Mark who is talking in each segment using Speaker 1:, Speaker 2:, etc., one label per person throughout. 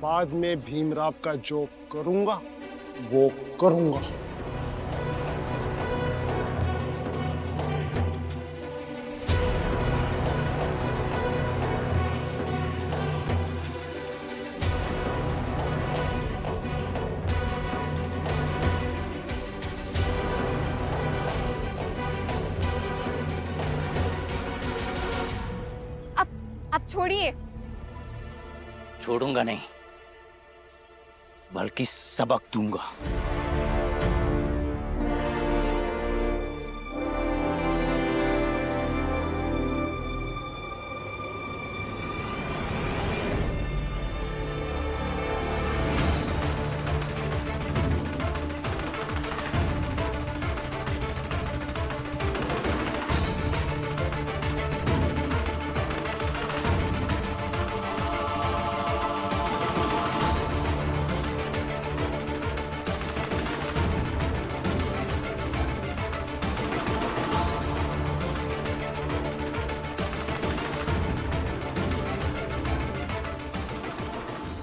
Speaker 1: बाद में भीमराव का जो करूंगा वो करूंगा।
Speaker 2: आप छोड़िए।
Speaker 3: छोड़ूंगा नहीं, बल्कि सबक दूंगा।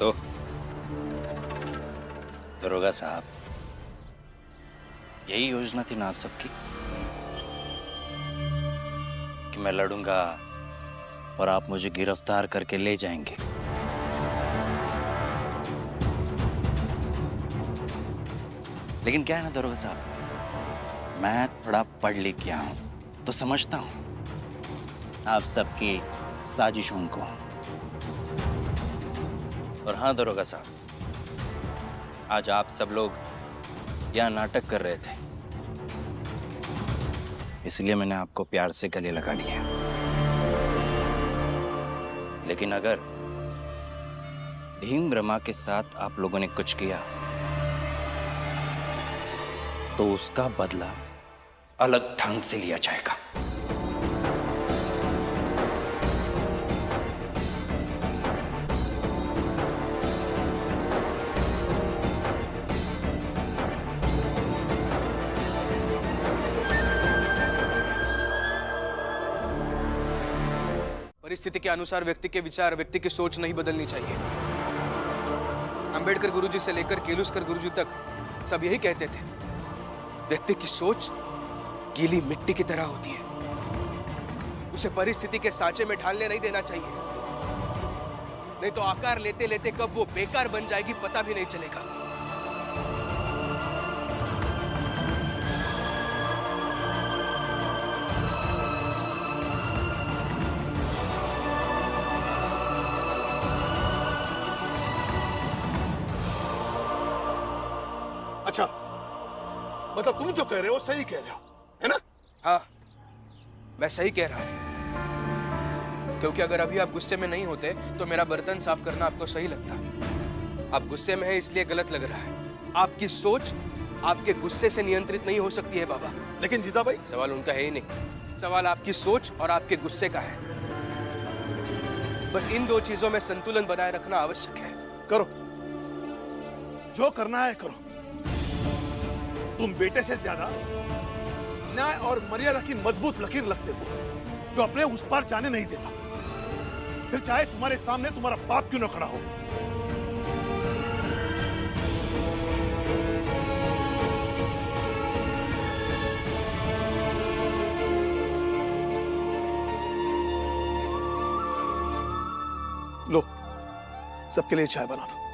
Speaker 3: तो दरोगा साहब, यही योजना थी ना आप सबकी कि मैं लड़ूंगा और आप मुझे गिरफ्तार करके ले जाएंगे। लेकिन क्या है ना दरोगा साहब, मैं थोड़ा पढ़ लिख गया हूं तो समझता हूं आप सबकी साजिशों को। और हाँ दरोगा साहब, आज आप सब लोग यहाँ नाटक कर रहे थे, इसलिए मैंने आपको प्यार से गले लगा लिया। लेकिन अगर भीम ब्रह्मा के साथ आप लोगों ने कुछ किया तो उसका बदला अलग ढंग से लिया जाएगा।
Speaker 4: परिस्थिति के अनुसार व्यक्ति के विचार, व्यक्ति की सोच नहीं बदलनी चाहिए। अंबेडकर गुरुजी से लेकर केलुस्कर गुरुजी तक सब यही कहते थे, व्यक्ति की सोच गीली मिट्टी की तरह होती है, उसे परिस्थिति के सांचे में ढालने नहीं देना चाहिए, नहीं तो आकार लेते लेते कब वो बेकार बन जाएगी पता भी नहीं चलेगा।
Speaker 5: अच्छा, मतलब तुम जो कह रहे हो सही कह रहे हो, है ना?
Speaker 4: हाँ, मैं सही कह रहा हूं, क्योंकि अगर अभी आप गुस्से में नहीं होते तो मेरा बर्तन साफ करना आपको सही लगता। आप गुस्से में हैं इसलिए गलत लग रहा है। आपकी सोच आपके गुस्से से नियंत्रित नहीं हो सकती है बाबा।
Speaker 5: लेकिन जीजा भाई,
Speaker 4: सवाल उनका है ही नहीं, सवाल आपकी सोच और आपके गुस्से का है। बस इन दो चीजों में संतुलन बनाए रखना आवश्यक है।
Speaker 5: करो जो करना है करो। तुम बेटे से ज्यादा न्याय और मर्यादा की मजबूत लकीर लगते हो जो अपने उस पार जाने नहीं देता, फिर चाहे तुम्हारे सामने तुम्हारा बाप क्यों न खड़ा हो। लो, सबके लिए चाय बना दो।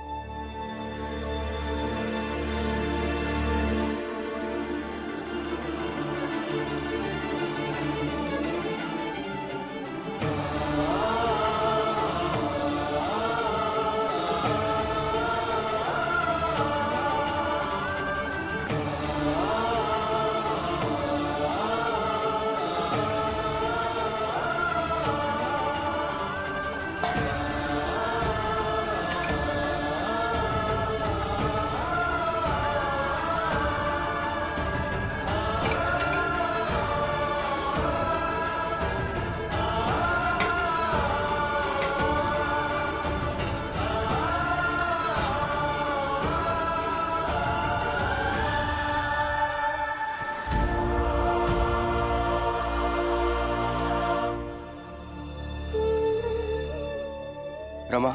Speaker 4: रमा,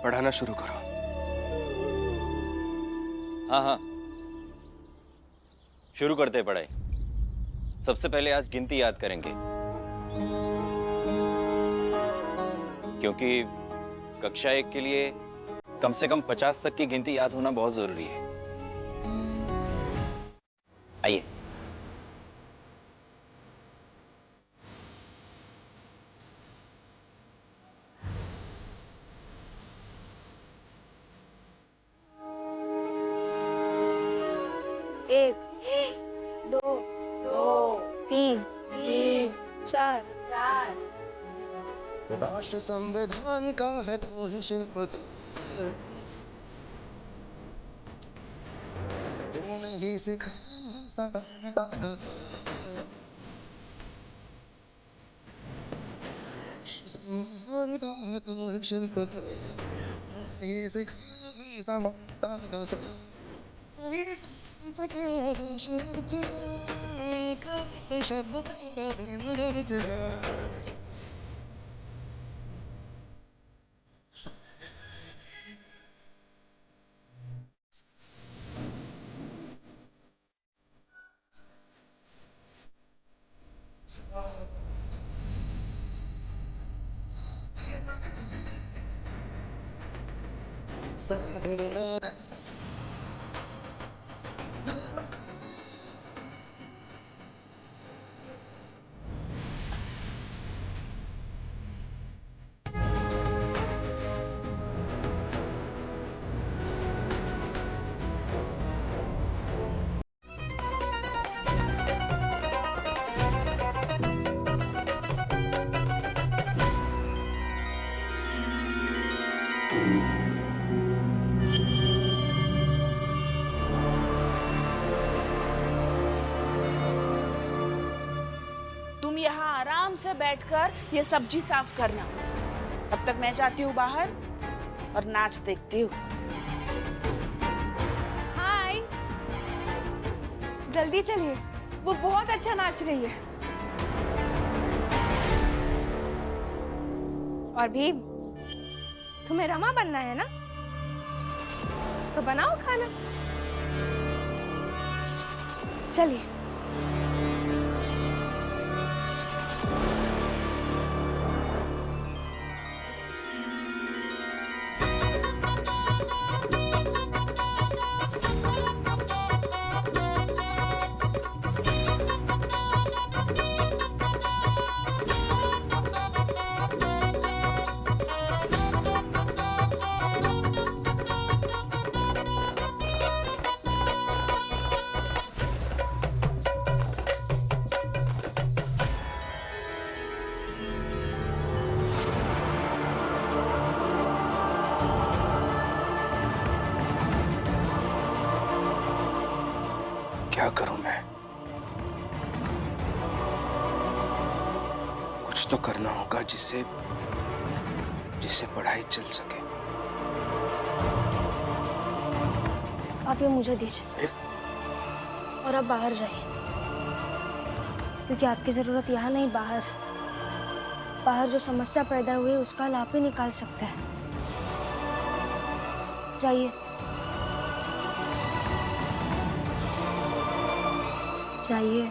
Speaker 4: पढ़ाना शुरू करो।
Speaker 2: हाँ हाँ, शुरू करते हैं पढ़ाई। सबसे पहले आज गिनती याद करेंगे, क्योंकि कक्षा 1 के लिए कम से कम 50 तक की गिनती याद होना बहुत जरूरी है। आइए।
Speaker 6: एक, दो, तीन, चार।
Speaker 7: राष्ट्र संविधान का है तो ही शिल्प तूने ही सिखाया संविधान का है तो ही शिल्प ही सिखाया समानता का शब्द
Speaker 8: तुम यहाँ आराम से बैठकर ये सब्जी साफ करना, तब तक मैं जाती हूँ बाहर और नाच देखती हूँ।
Speaker 6: हाय, जल्दी चलिए, वो बहुत अच्छा नाच रही है। और भी तुम्हें रमा बनना है ना, तो बनाओ खाना। चलिए।
Speaker 4: क्या करूं मैं? कुछ तो करना होगा जिससे पढ़ाई चल सके।
Speaker 6: आप ये मुझे दीजिए और अब बाहर जाइए, क्योंकि आपकी जरूरत यहाँ नहीं, बाहर जो समस्या पैदा हुई है उसका हल आप ही निकाल सकते हैं। जाइए जाइए।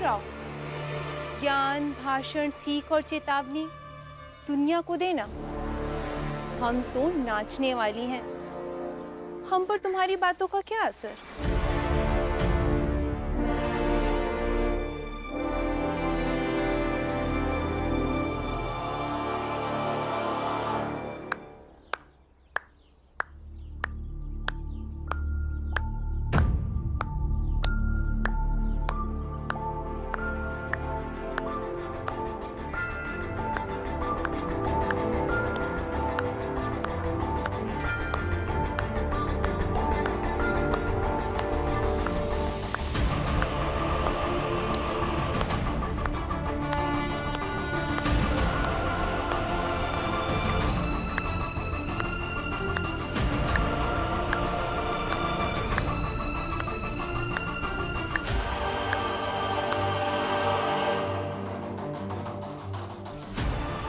Speaker 9: भीमराव, ज्ञान, भाषण, सीख और चेतावनी दुनिया को देना। हम तो नाचने वाली हैं। हम पर तुम्हारी बातों का क्या असर?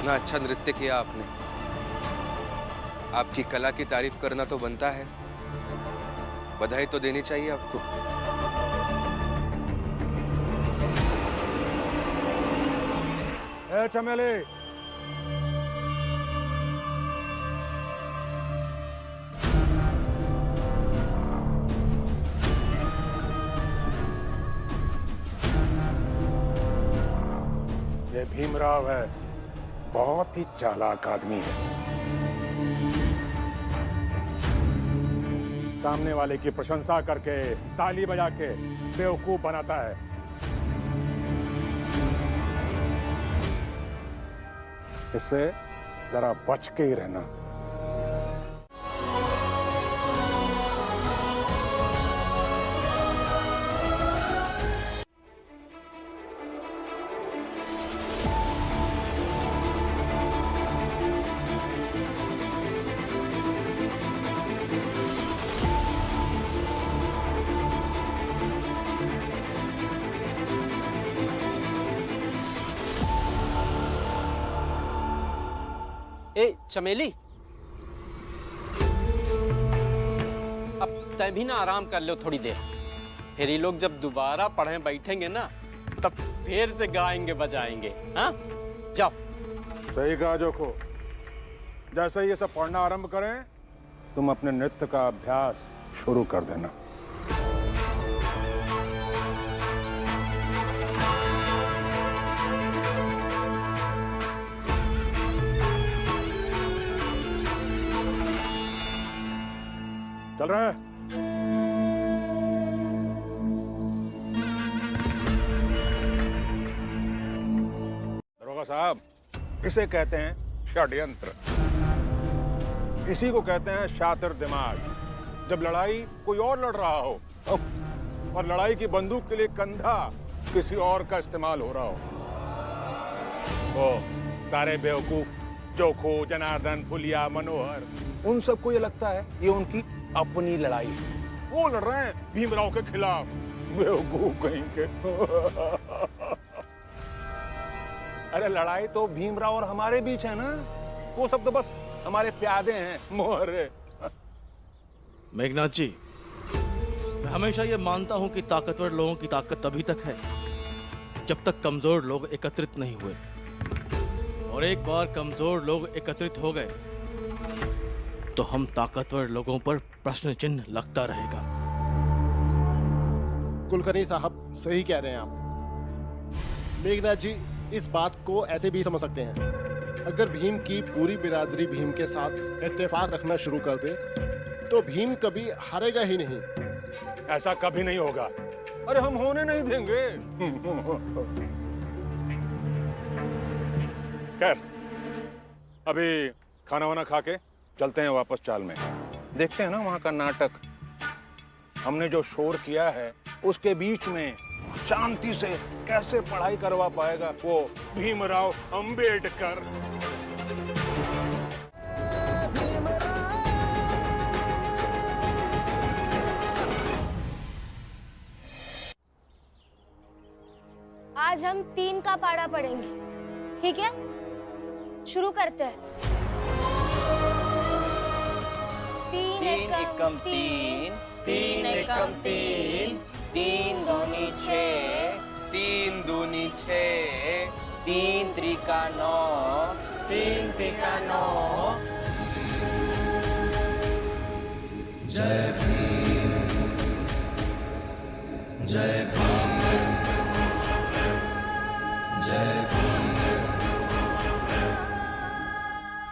Speaker 4: इतना अच्छा नृत्य किया आपने। आपकी कला की तारीफ करना तो बनता है, बधाई तो देनी चाहिए आपको।
Speaker 1: ए चमेली, ये भीमराव है, बहुत ही चालाक आदमी है। सामने वाले की प्रशंसा करके, ताली बजा के बेवकूफ बनाता है। इससे जरा बच के ही रहना।
Speaker 10: ए चमेली, अब तय भी ना आराम कर लो थोड़ी देर। फिर ये लोग जब दोबारा पढ़ने बैठेंगे ना, तब फिर से गाएंगे बजाएंगे। हाँ, जाओ।
Speaker 1: सही कहा जोखो। जैसे ये सब पढ़ना आरंभ करें, तुम अपने नृत्य का अभ्यास शुरू कर देना। चल रहा है? दरोगा साहब, इसे कहते हैं षड्यंत्र। इसी को कहते हैं शातिर दिमाग। जब लड़ाई कोई और लड़ रहा हो और लड़ाई की बंदूक के लिए कंधा किसी और का इस्तेमाल हो रहा हो, वो सारे बेवकूफ जोखो, जनार्दन, फुलिया, मनोहर, उन सबको ये लगता है ये उनकी अपनी लड़ाई है। वो लड़ रहे हैं भीमराव के खिलाफ। बेवकूफ कहीं के। अरे लड़ाई तो भीमराव और हमारे बीच है ना। वो सब तो बस हमारे प्यादे हैं, मोहरे।
Speaker 11: मेघनाथ जी, मैं हमेशा ये मानता हूं कि ताकतवर लोगों की ताकत तभी तक है जब तक कमजोर लोग एकत्रित नहीं हुए। और एक बार कमजोर लोग एकत्रित हो गए तो हम ताकतवर लोगों पर प्रश्न चिन्ह लगता रहेगा।
Speaker 12: कुलकर्णी साहब सही कह रहे हैं आप। मेघनाथ जी इस बात को ऐसे भी समझ सकते हैं, अगर भीम की पूरी बिरादरी भीम के साथ इत्तेफाक रखना शुरू कर दे तो भीम कभी हारेगा ही नहीं।
Speaker 1: ऐसा कभी नहीं होगा। अरे हम होने नहीं देंगे। खैर, अभी खाना वाना खा के चलते हैं वापस चाल में। देखते हैं ना वहां का नाटक। हमने जो शोर किया है उसके बीच में शांति से कैसे पढ़ाई करवा पाएगा वो भीमराव अंबेडकर।
Speaker 6: आज हम 3 का पाड़ा पढ़ेंगे, ठीक है? शुरू करते हैं। 3 एकम 3, 3 एकम 3, 3 दूनी 6,
Speaker 4: 3 दूनी 6,
Speaker 3: 3 त्रिका 9, 3 त्रिका 9।
Speaker 7: जय भीम, जय भीम, जय भीम।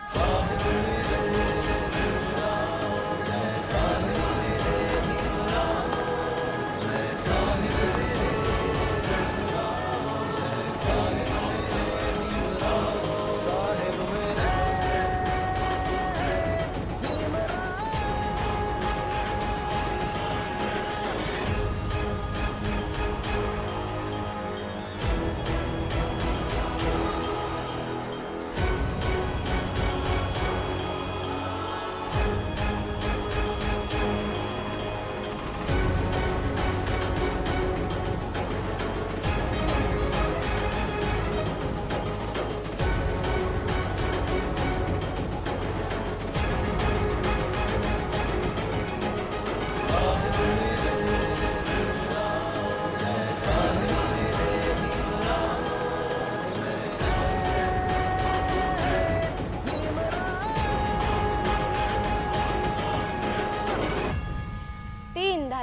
Speaker 7: साहिब मेरे भीमराव, जय साहिब मेरे भीमराव, जय साहिब मेरे भीमराव, जय साहिब मेरे भीमराव, साहिब मेरे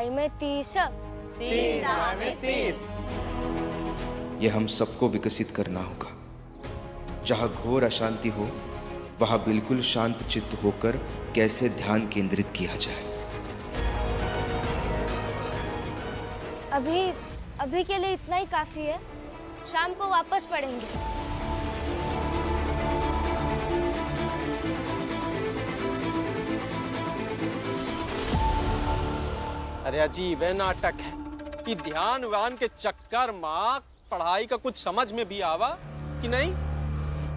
Speaker 6: में 30।
Speaker 3: 3 में 30।
Speaker 4: यह हम सबको विकसित करना होगा। जहां घोर अशांति हो वहां बिल्कुल शांत चित्त होकर कैसे ध्यान केंद्रित किया जाए।
Speaker 6: अभी के लिए इतना ही काफी है। शाम को वापस पढ़ेंगे।
Speaker 10: अरे अजीब है नाटक है कि ध्यान वान के चक्कर माँ पढ़ाई का कुछ समझ में भी आवा कि नहीं,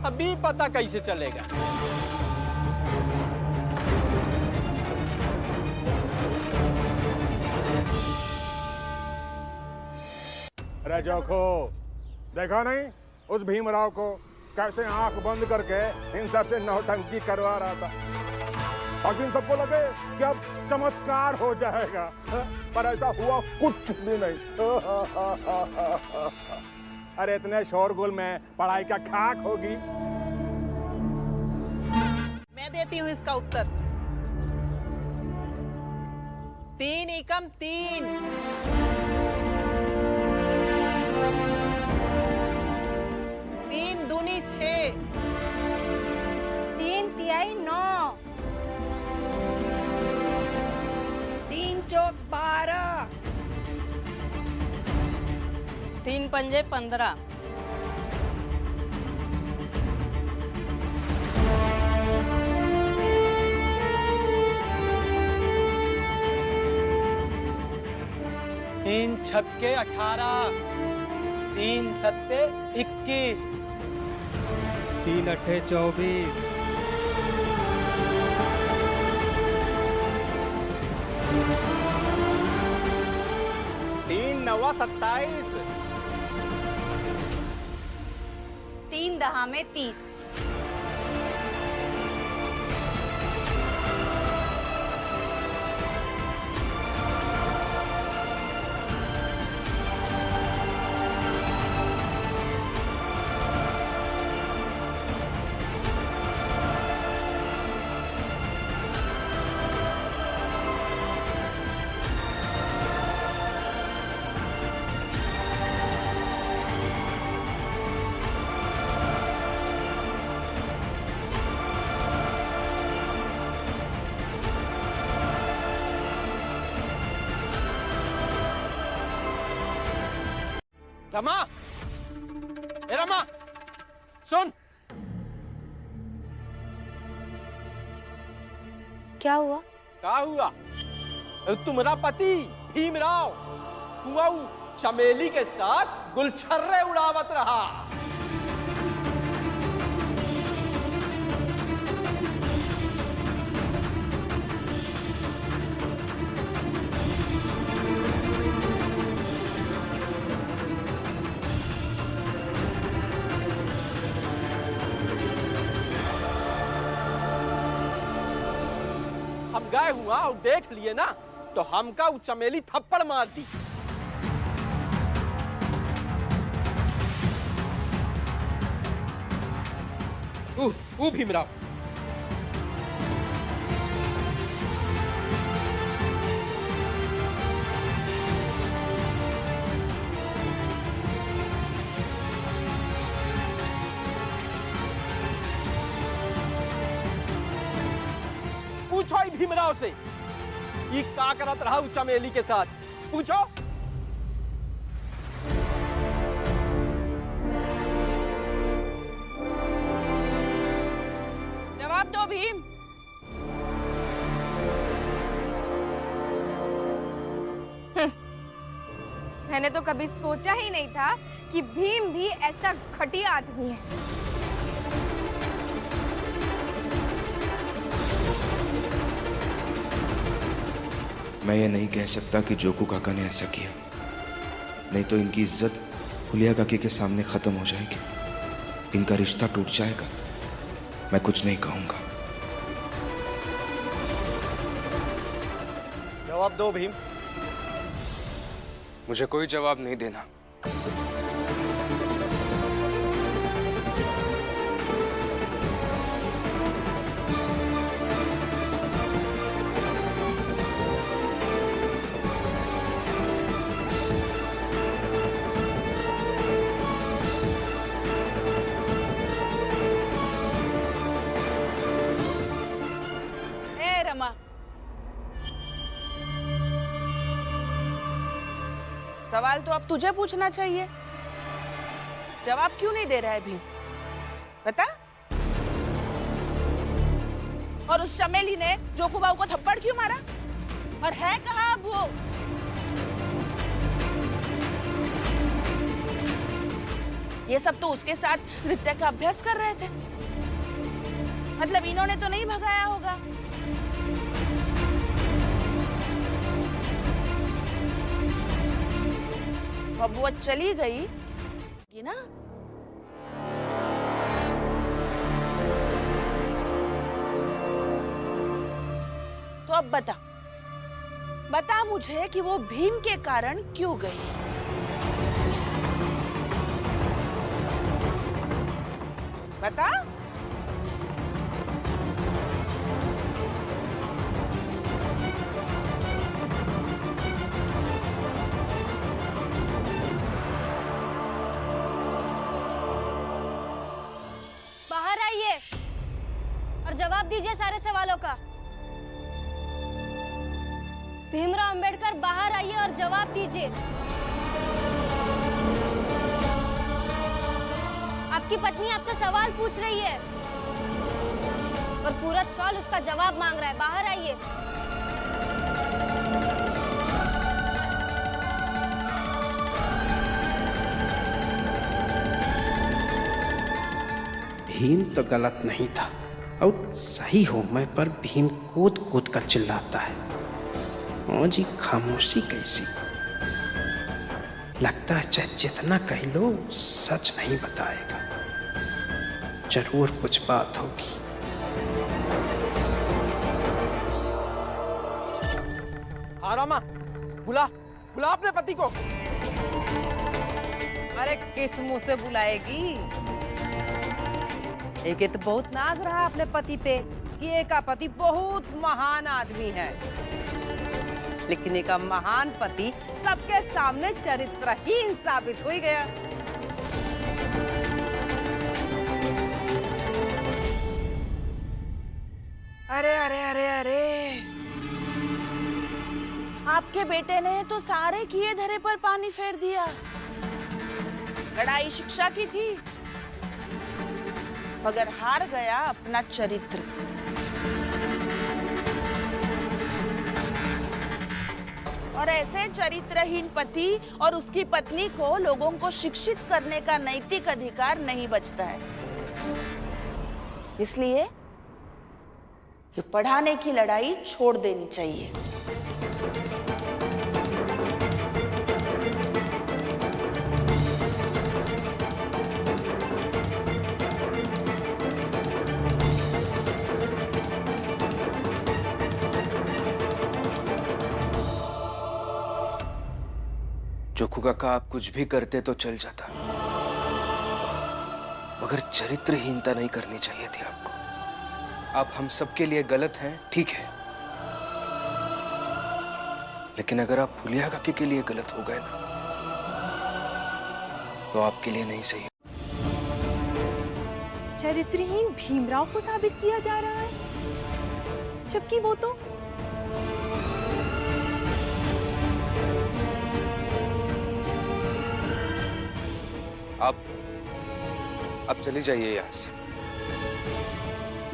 Speaker 10: अभी पता कैसे चलेगा।
Speaker 1: अरे जोखो, देखा नहीं उस भीमराव को कैसे आंख बंद करके इन सबसे नौटंकी करवा रहा था, और इन सबको लगे कि अब चमत्कार हो जाएगा, पर ऐसा हुआ कुछ भी नहीं। अरे इतने शोरगुल में पढ़ाई का खाक होगी।
Speaker 13: मैं देती हूँ इसका उत्तर। 3 एकम 3, 3 दूनी 6,
Speaker 8: 3 तिहाई 9,
Speaker 13: 3 चौक 12,
Speaker 8: 3 पंजे 15।
Speaker 10: तीन छक्के 18, 3 सत्ते 21,
Speaker 14: 3 अट्ठे 24,
Speaker 3: 3 नवा 27,
Speaker 8: 3 दहा में 30।
Speaker 10: रमा, ए रमा, सुन।
Speaker 6: क्या हुआ?
Speaker 10: क्या हुआ? तुम्हारा पति भीमराव कुआऊ चमेली के साथ गुलछर्रे उड़ावत रहा। हम गए हुआ और देख लिए ना, तो हमका वो चमेली थप्पड़ मार दी। ऊ भीमराव। पूछो ही भीमराव से ये का करत रहा चमेली के साथ, पूछो।
Speaker 8: जवाब दो भीम।
Speaker 9: मैंने तो कभी सोचा ही नहीं था कि भीम भी ऐसा घटिया आदमी है।
Speaker 15: मैं ये नहीं कह सकता कि जोकू काका ने ऐसा किया, नहीं तो इनकी इज्जत हुलिया काकी के सामने खत्म हो जाएगी, इनका रिश्ता टूट जाएगा। मैं कुछ नहीं कहूंगा।
Speaker 4: जवाब दो भीम। मुझे कोई जवाब नहीं देना।
Speaker 8: ए रमा, सवाल तो अब तुझे पूछना चाहिए। जवाब क्यों नहीं दे रहा है भीम, बता। और उस चमेली ने जोकू बाबू को थप्पड़ क्यों मारा, और है कहाँ अब वो? ये सब तो उसके साथ नृत्य का अभ्यास कर रहे थे, मतलब इन्होंने तो नहीं भगाया होगा। अब वो चली गई कि ना? तो अब बता, बता मुझे कि वो भीम के कारण क्यों गई? बता।
Speaker 6: बाहर आइए और जवाब दीजिए सारे सवालों का। भीमराव अंबेडकर, बाहर आइए और जवाब दीजिए। आपकी पत्नी आपसे सवाल पूछ रही है और पूरा चौल उसका जवाब मांग रहा है। बाहर आइए।
Speaker 10: भीम तो गलत नहीं था और सही हो मैं पर भीम कूद कूद कर चिल्लाता है। ओ जी खामोशी कैसी, लगता है चाहे जितना कह लो सच नहीं बताएगा। जरूर कुछ बात होगी। हाँ रामा, बुला बुला अपने पति को।
Speaker 13: अरे किस मुंह से बुलाएगी? एक तो बहुत नाज रहा अपने पति पे कि एक का पति बहुत महान आदमी है, लेकिन एक महान पति सबके सामने चरित्रहीन साबित हो गया।
Speaker 8: अरे अरे अरे अरे, आपके बेटे ने तो सारे किए धरे पर पानी फेर दिया। लड़ाई शिक्षा की थी, मगर हार गया अपना चरित्र। और ऐसे चरित्रहीन पति और उसकी पत्नी को लोगों को शिक्षित करने का नैतिक अधिकार नहीं बचता है। इसलिए ये पढ़ाने की लड़ाई छोड़ देनी चाहिए।
Speaker 4: जोकू काका आप कुछ भी करते तो चल जाता, मगर चरित्रहीनता नहीं करनी चाहिए थी आपको। आप हम सबके लिए गलत हैं, ठीक है, लेकिन अगर आप फुलिया काकी के लिए गलत हो गए ना, तो आपके लिए नहीं सही।
Speaker 9: चरित्रहीन भीमराव को साबित किया जा रहा है, जबकि वो तो
Speaker 4: आप चली जाइए यहाँ से।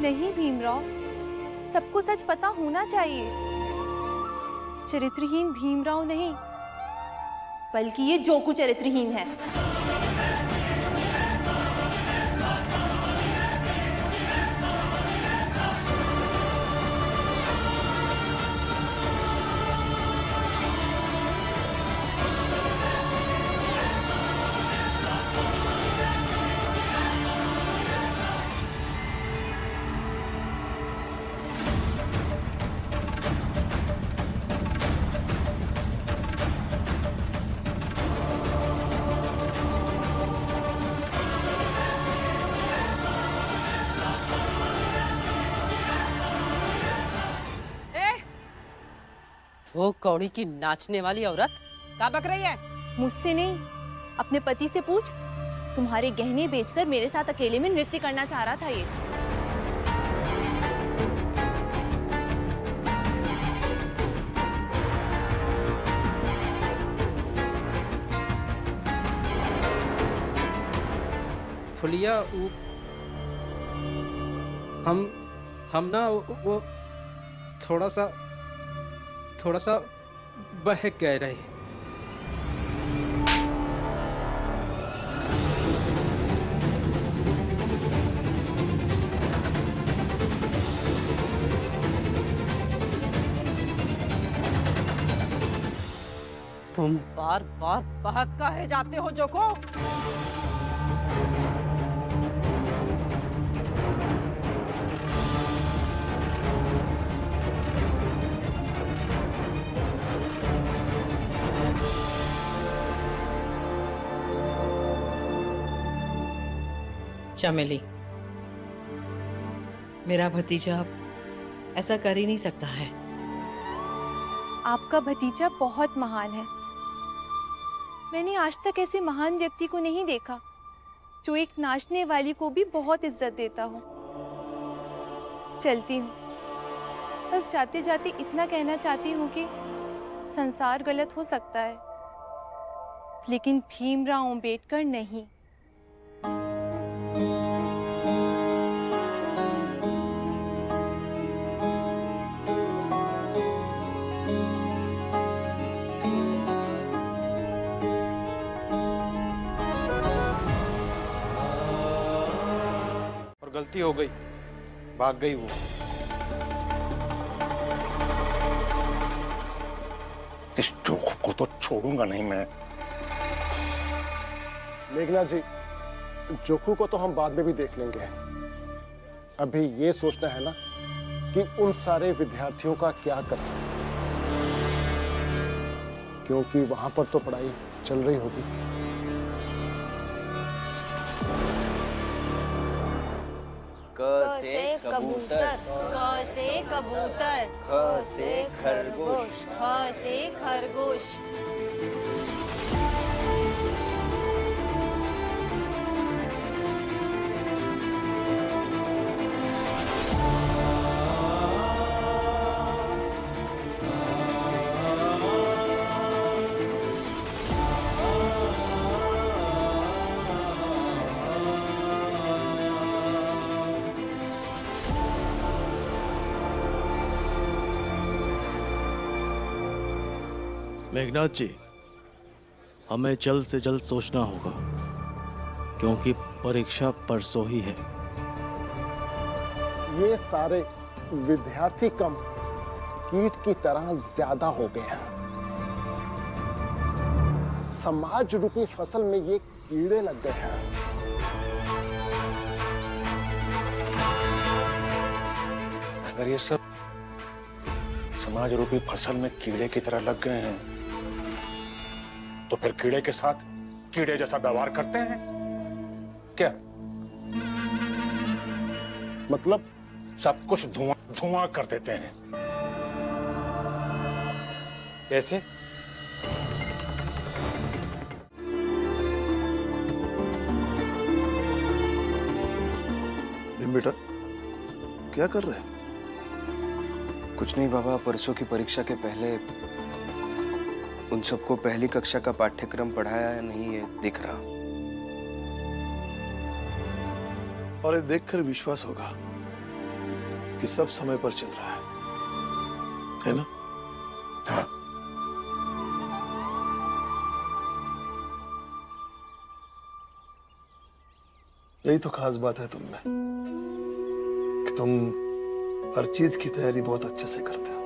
Speaker 9: नहीं भीमराव, सबको सच पता होना चाहिए। चरित्रहीन भीमराव नहीं, बल्कि ये जोकू चरित्रहीन है।
Speaker 13: वो कौड़ी की नाचने वाली औरत क्या बक रही है?
Speaker 9: मुझसे नहीं, अपने पति से पूछ। तुम्हारे गहने बेचकर मेरे साथ अकेले में नृत्य करना चाह रहा था ये।
Speaker 14: फुलिया हम ना वो थोड़ा सा बहक गए रहे।
Speaker 13: तुम बार बार बहक काहे जाते हो जोको?
Speaker 16: चमेली, मेरा भतीजा ऐसा कर ही नहीं सकता है।
Speaker 9: आपका भतीजा बहुत महान है। मैंने आज तक ऐसे महान व्यक्ति को नहीं देखा जो एक नाचने वाली को भी बहुत इज्जत देता हो। चलती हूँ, बस जाते जाते इतना कहना चाहती हूँ कि संसार गलत हो सकता है, लेकिन भीमराव अंबेडकर नहीं।
Speaker 1: गलती हो गई, भाग गई वो। इस जोक को तो छोड़ूंगा नहीं मैं।
Speaker 12: मेघनाथ जी, जोकू को तो हम बाद में भी देख लेंगे। अभी ये सोचना है ना कि उन सारे विद्यार्थियों का क्या करें, क्योंकि वहां पर तो पढ़ाई चल रही होगी।
Speaker 2: क से कबूतर,
Speaker 13: क से कबूतर,
Speaker 2: ख से खरगोश,
Speaker 13: ख से खरगोश।
Speaker 11: मेघनाथ जी, हमें जल्द से जल्द सोचना होगा, क्योंकि परीक्षा परसों ही है।
Speaker 12: ये सारे विद्यार्थी कम कीट की तरह ज्यादा हो गए हैं। समाज रूपी फसल में ये कीड़े लग गए हैं।
Speaker 1: अगर ये सब समाज रूपी फसल में कीड़े की तरह लग गए हैं, तो फिर कीड़े के साथ कीड़े जैसा व्यवहार करते हैं क्या?
Speaker 12: मतलब?
Speaker 1: सब कुछ धुआं धुआं कर देते हैं। कैसे?
Speaker 5: बेटा क्या कर रहे हैं?
Speaker 15: कुछ नहीं बाबा, परसों की परीक्षा के पहले उन सबको पहली कक्षा का पाठ्यक्रम पढ़ाया या नहीं ये दिख रहा।
Speaker 5: और ये देखकर विश्वास होगा कि सब समय पर चल रहा है ना?
Speaker 15: हाँ।
Speaker 5: यही तो खास बात है तुम में कि तुम हर चीज की तैयारी बहुत अच्छे से करते हो,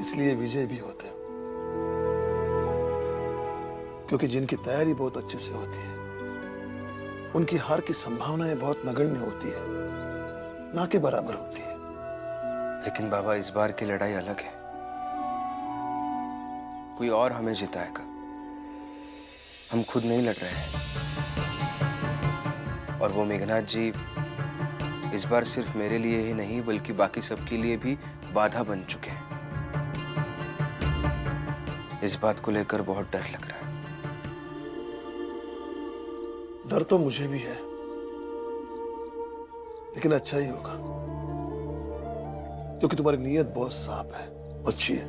Speaker 5: इसलिए विजय भी होते हो। क्योंकि जिनकी तैयारी बहुत अच्छे से होती है उनकी हार की संभावनाएं बहुत नगण्य होती है, ना के बराबर होती है।
Speaker 15: लेकिन बाबा इस बार की लड़ाई अलग है, कोई और हमें जिताएगा, हम खुद नहीं लड़ रहे हैं। और वो मेघनाथ जी इस बार सिर्फ मेरे लिए ही नहीं बल्कि बाकी सबके लिए भी बाधा बन चुके हैं। इस बात को लेकर बहुत डर लग रहा है।
Speaker 5: डर तो मुझे भी है, लेकिन अच्छा ही होगा क्योंकि तुम्हारी नीयत बहुत साफ है, अच्छी है।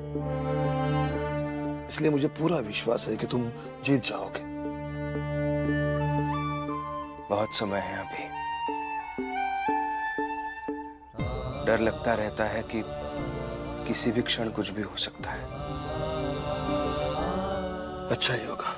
Speaker 5: इसलिए मुझे पूरा विश्वास है कि तुम जीत जाओगे।
Speaker 15: बहुत समय है अभी, डर लगता रहता है कि किसी भी क्षण कुछ भी हो सकता है।
Speaker 5: अच्छा ही होगा।